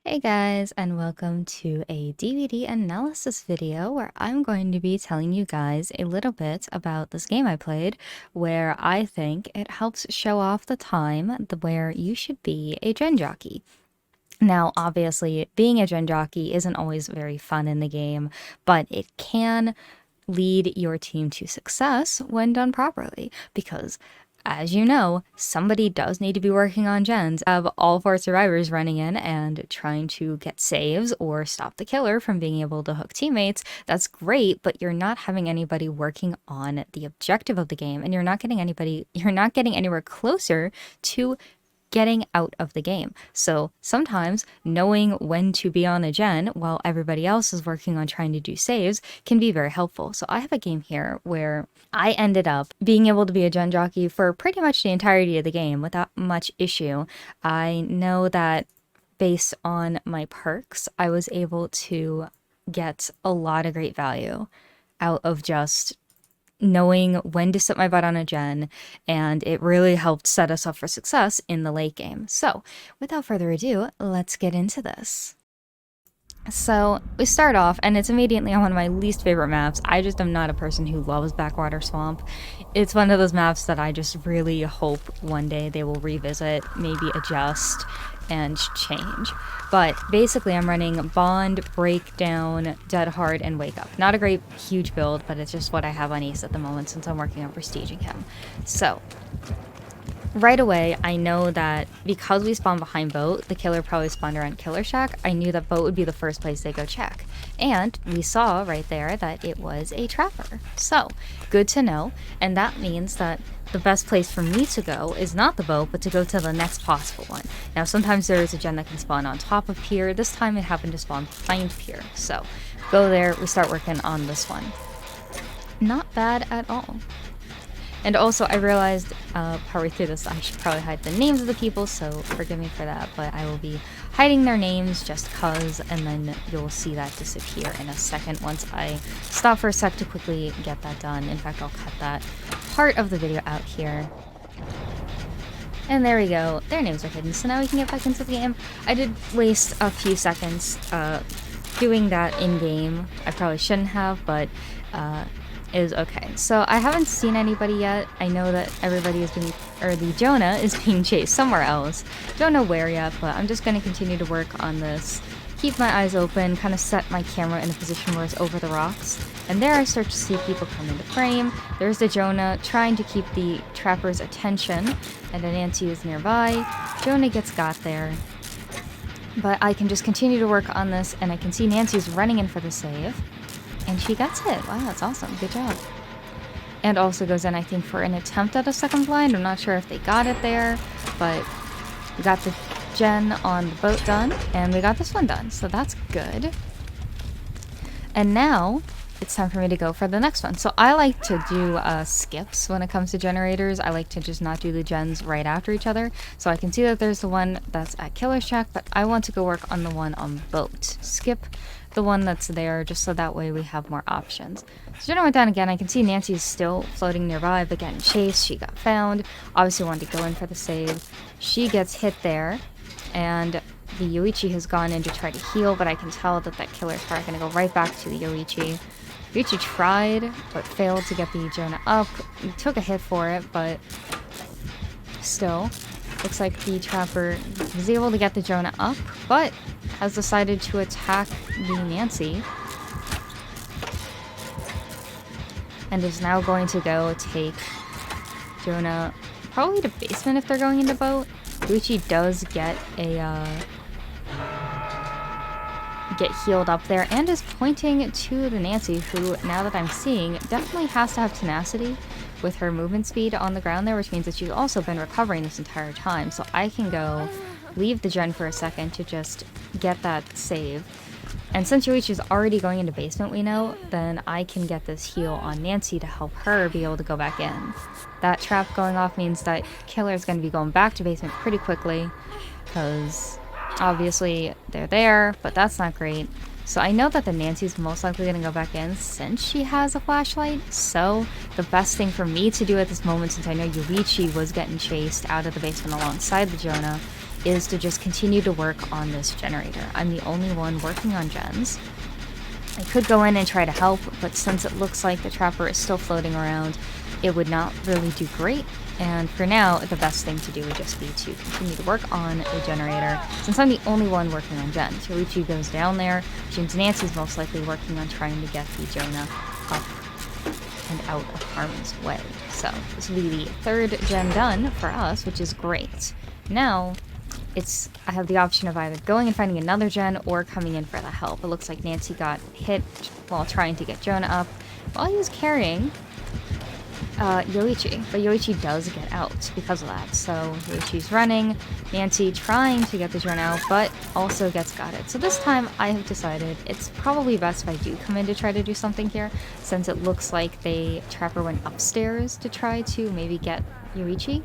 Hey guys, and welcome to a DVD analysis video where I'm going to be telling you guys a little bit about this game I played, where I think it helps show off the time where you should be a gen jockey. Now, obviously, being a gen jockey isn't always very fun in the game, but it can lead your team to success when done properly, because as you know, somebody does need to be working on gens. Have all four survivors running in and trying to get saves or stop the killer from being able to hook teammates. That's great, but you're not having anybody working on the objective of the game, and you're not getting anywhere closer to getting out of the game. So sometimes knowing when to be on a gen while everybody else is working on trying to do saves can be very helpful. So I have a game here where I ended up being able to be a gen jockey for pretty much the entirety of the game without much issue. I know that based on my perks, I was able to get a lot of great value out of just knowing when to set my butt on a gen, and it really helped set us up for success in the late game. So without further ado, let's get into this. So we start off, and it's immediately on one of my least favorite maps. I just am not a person who loves Backwater Swamp. It's one of those maps that I just really hope one day they will revisit, maybe adjust, and change. But basically I'm running Bond, Breakdown, Dead Hard, and Wake Up. Not a great huge build, but it's just what I have on Ace at the moment since I'm working on prestiging him. So right away, I know that because we spawned behind boat, the killer probably spawned around Killer Shack. I knew that boat would be the first place they go check. And we saw right there that it was a trapper. So, good to know. And that means that the best place for me to go is not the boat, but to go to the next possible one. Now, sometimes there is a gen that can spawn on top of pier. This time it happened to spawn behind pier. So, go there, we start working on this one. Not bad at all. And also, I realized partway through this, I should probably hide the names of the people, so forgive me for that, but I will be hiding their names just cause, and then you'll see that disappear in a second once I stop for a sec to quickly get that done. In fact, I'll cut that part of the video out here. And there we go. Their names are hidden, so now we can get back into the game. I did waste a few seconds doing that in-game. I probably shouldn't have, but is okay. So I haven't seen anybody yet. I know that everybody is being, or the Jonah is being chased somewhere else. Don't know where yet, but I'm just going to continue to work on this. Keep my eyes open, kind of set my camera in a position where it's over the rocks. And there I start to see people come into frame. There's the Jonah trying to keep the trapper's attention, and then Nancy is nearby. Jonah gets got there. But I can just continue to work on this, and I can see Nancy's running in for the save. And she gets hit. Wow, that's awesome. Good job. And also goes in, I think, for an attempt at a second blind. I'm not sure if they got it there, but we got the gen on the boat done, and we got this one done. So that's good. And now it's time for me to go for the next one. So I like to do skips when it comes to generators. I like to just not do the gens right after each other. So I can see that there's the one that's at Killer Shack, but I want to go work on the one on boat. Skip the one that's there, just so that way we have more options. So Jenna went down again. I can see Nancy's still floating nearby, but getting chased. She got found. Obviously wanted to go in for the save. She gets hit there, and the Yoichi has gone in to try to heal, but I can tell that that killer is probably going to go right back to the Yoichi. Yoichi tried, but failed to get the Jonah up. He took a hit for it, but still, looks like the trapper was able to get the Jonah up, but has decided to attack the Nancy. And is now going to go take Jonah probably to basement if they're going into boat. Yoichi does get get healed up there and is pointing to the Nancy, who, now that I'm seeing, definitely has to have tenacity with her movement speed on the ground there, which means that she's also been recovering this entire time. So I can go leave the gen for a second to just get that save. And since Yoichi's already going into basement, we know, then I can get this heal on Nancy to help her be able to go back in. That trap going off means that Killer is going to be going back to basement pretty quickly, because obviously they're there, but that's not great. So I know that the Nancy's most likely going to go back in since she has a flashlight. So the best thing for me to do at this moment, since I know Yoichi was getting chased out of the basement alongside the Jonah, is to just continue to work on this generator. I'm the only one working on gens. I could go in and try to help, but since it looks like the trapper is still floating around, it would not really do great. And for now, the best thing to do would just be to continue to work on the generator, since I'm the only one working on gens. Yoichi goes down there, which means Nancy's most likely working on trying to get the Jonah up and out of harm's way. So this will be the third gen done for us, which is great. Now, I have the option of either going and finding another gen or coming in for the help. It looks like Nancy got hit while trying to get Jonah up while he was carrying Yoichi, but Yoichi does get out because of that. So Yoichi's running, Nancy trying to get the drone out, but also gets gutted. So this time I have decided it's probably best if I do come in to try to do something here, since it looks like the trapper went upstairs to try to maybe get Yoichi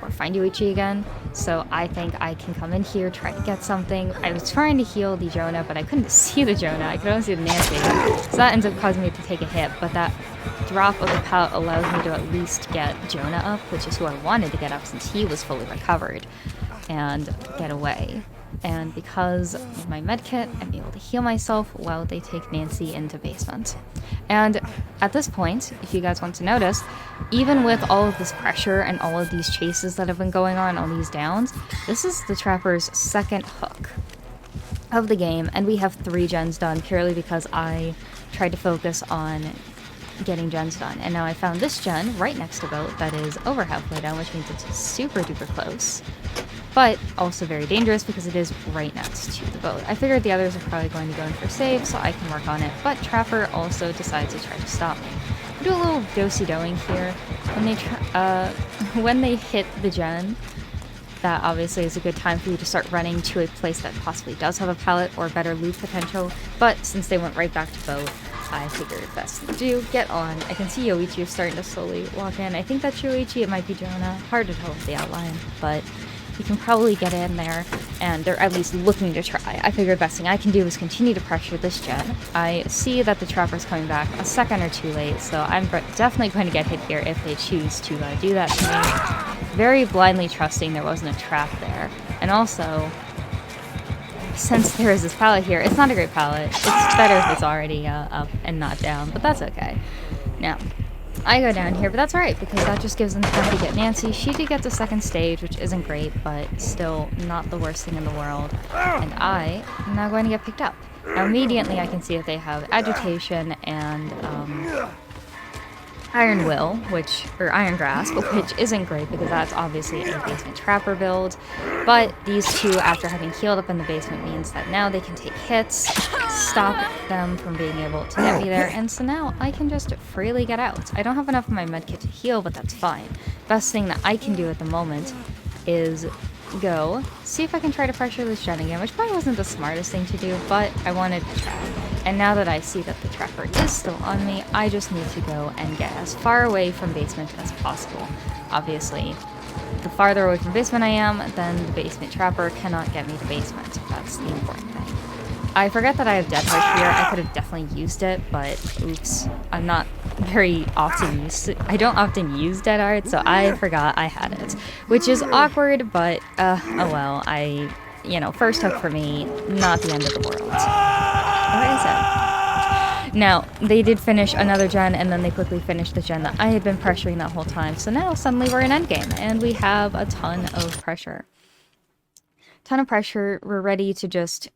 or find Yoichi again. So I think I can come in here, try to get something. I was trying to heal the Jonah, but I couldn't see the Jonah. I could only see the Nancy. So that ends up causing me to take a hit, but that drop of the pallet allows me to at least get Jonah up, which is who I wanted to get up since he was fully recovered, and get away. And because of my medkit, I'm able to heal myself while they take Nancy into basement. And at this point, if you guys want to notice, even with all of this pressure and all of these chases that have been going on these downs, this is the trapper's second hook of the game, and we have 3 gens done purely because I tried to focus on getting gens done. And now I found this gen right next to boat that is over halfway down, which means it's super duper close, but also very dangerous because it is right next to the boat. I figured the others are probably going to go in for save, so I can work on it, but Trapper also decides to try to stop me. I do a little do-si-doing here. When they hit the gen, that obviously is a good time for you to start running to a place that possibly does have a pallet or better loot potential, but since they went right back to boat, I figured best to do. Get on. I can see Yoichi is starting to slowly walk in. I think that's Yoichi, it might be Jonah. Hard to tell with the outline, but you can probably get in there, and they're at least looking to try. I figured best thing I can do is continue to pressure this gen. I see that the trapper's coming back a second or two late, so I'm definitely going to get hit here if they choose to do that to me. Very blindly trusting there wasn't a trap there. And also, since there is this pallet here, it's not a great pallet. It's better if it's already up and not down, but that's okay. Now, I go down here, but that's alright, because that just gives them time to get Nancy. She did get to second stage, which isn't great, but still not the worst thing in the world. And I am now going to get picked up. Now, immediately I can see that they have agitation and Iron Will, or Iron Grasp, which isn't great because that's obviously a basement trapper build. But these two, after having healed up in the basement, means that now they can take hits, stop them from being able to get me there, and so now I can just freely get out. I don't have enough of my medkit to heal, but that's fine. Best thing that I can do at the moment is go see if I can try to pressure this gen again, which probably wasn't the smartest thing to do, but I wanted to try. And now that I see that the trapper is still on me, I just need to go and get as far away from basement as possible. Obviously, the farther away from basement I am, then the basement trapper cannot get me to basement. That's the important thing. I forget that I have Dead Heart here. I could have definitely used it, but oops. I'm not very often used to, I don't often use Dead Heart, so I forgot I had it. Which is awkward, but oh well. First hook for me, not the end of the world. What is it? Now, they did finish another gen, and then they quickly finished the gen that I had been pressuring that whole time. So now suddenly we're in endgame, and we have a ton of pressure. We're ready to just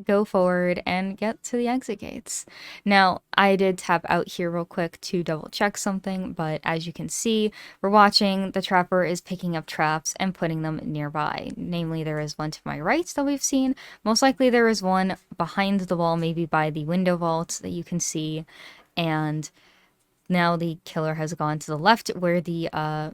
go forward and get to the exit gates. Now, I did tap out here real quick to double check something, but as you can see, we're watching the trapper is picking up traps and putting them nearby. Namely, there is one to my right that we've seen. Most likely there is one behind the wall, maybe by the window vault that you can see. And now the killer has gone to the left where the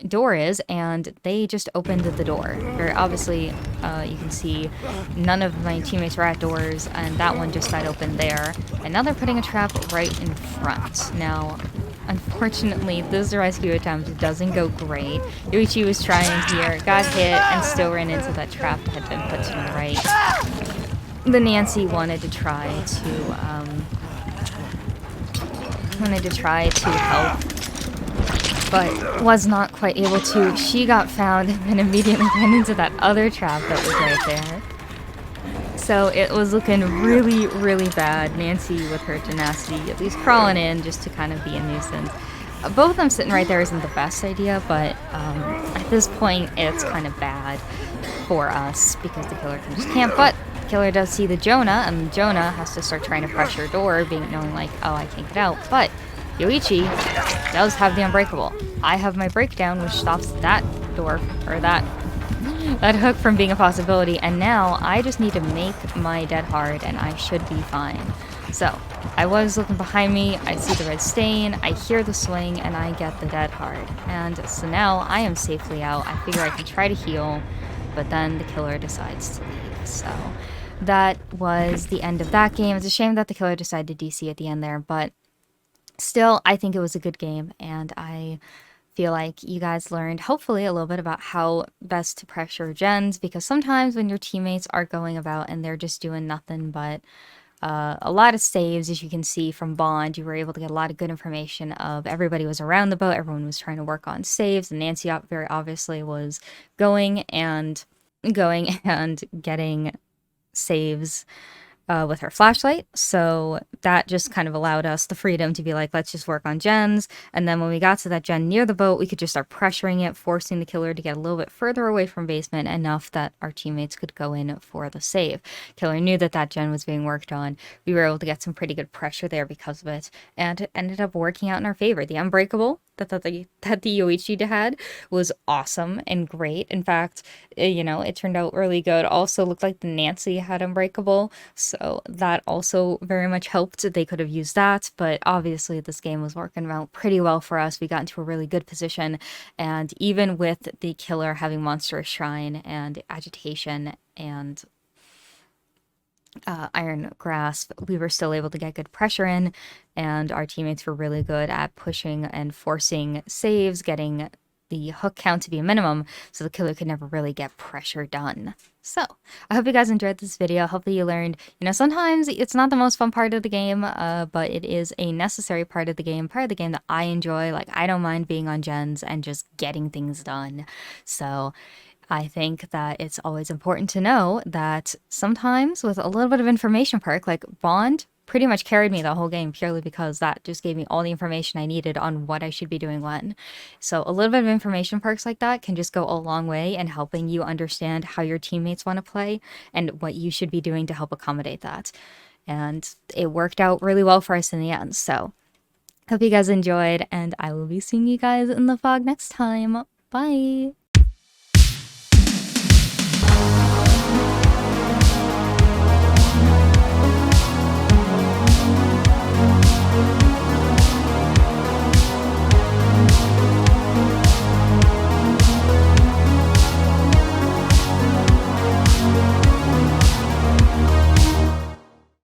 door is, and they just opened the door. Very obviously, you can see none of my teammates were at doors, and that one just got opened there. And now they're putting a trap right in front. Now, unfortunately, this rescue attempt doesn't go great. Yoichi was trying here, got hit, and still ran into that trap that had been put to the right. The Nancy wanted to try to help, but was not quite able to. She got found and then immediately ran into that other trap that was right there. So it was looking really, really bad. Nancy with her tenacity, at least crawling in just to kind of be a nuisance. Both of them sitting right there isn't the best idea, but at this point it's kind of bad for us because the killer can just camp. But the killer does see the Jonah, and Jonah has to start trying to pressure a door, knowing like, oh, I can't get out. But Yoichi does have the unbreakable. I have my breakdown, which stops that door, or that hook from being a possibility, and now I just need to make my dead hard and I should be fine. So I was looking behind me, I see the red stain, I hear the swing, and I get the dead hard. And so now I am safely out. I figure I can try to heal, but then the killer decides to leave. So that was the end of that game. It's a shame that the killer decided to DC at the end there, but still, I think it was a good game, and I feel like you guys learned hopefully a little bit about how best to pressure gens, because sometimes when your teammates are going about and they're just doing nothing but a lot of saves, as you can see from Bond, you were able to get a lot of good information of everybody was around the boat, everyone was trying to work on saves, and Nancy very obviously was going and getting saves with her flashlight. So that just kind of allowed us the freedom to be like, let's just work on gens. And then when we got to that gen near the boat, we could just start pressuring it, forcing the killer to get a little bit further away from basement, enough that our teammates could go in for the save. Killer knew that that gen was being worked on. We were able to get some pretty good pressure there because of it, and it ended up working out in our favor. The unbreakable that the Yoichi had was awesome and great. In fact, it turned out really good. Also looked like the Nancy had unbreakable, so that also very much helped. They could have used that, but obviously this game was working out pretty well for us. We got into a really good position, and even with the killer having monstrous shrine and agitation and iron grasp, we were still able to get good pressure in, and our teammates were really good at pushing and forcing saves, getting the hook count to be a minimum so the killer could never really get pressure done. So I hope you guys enjoyed this video. Hopefully you learned, sometimes it's not the most fun part of the game, but it is a necessary part of the game that I enjoy. Like, I don't mind being on gens and just getting things done. So I think that it's always important to know that sometimes with a little bit of information perk, like Bond pretty much carried me the whole game purely because that just gave me all the information I needed on what I should be doing when. So a little bit of information perks like that can just go a long way in helping you understand how your teammates want to play and what you should be doing to help accommodate that. And it worked out really well for us in the end. So hope you guys enjoyed, and I will be seeing you guys in the fog next time. Bye!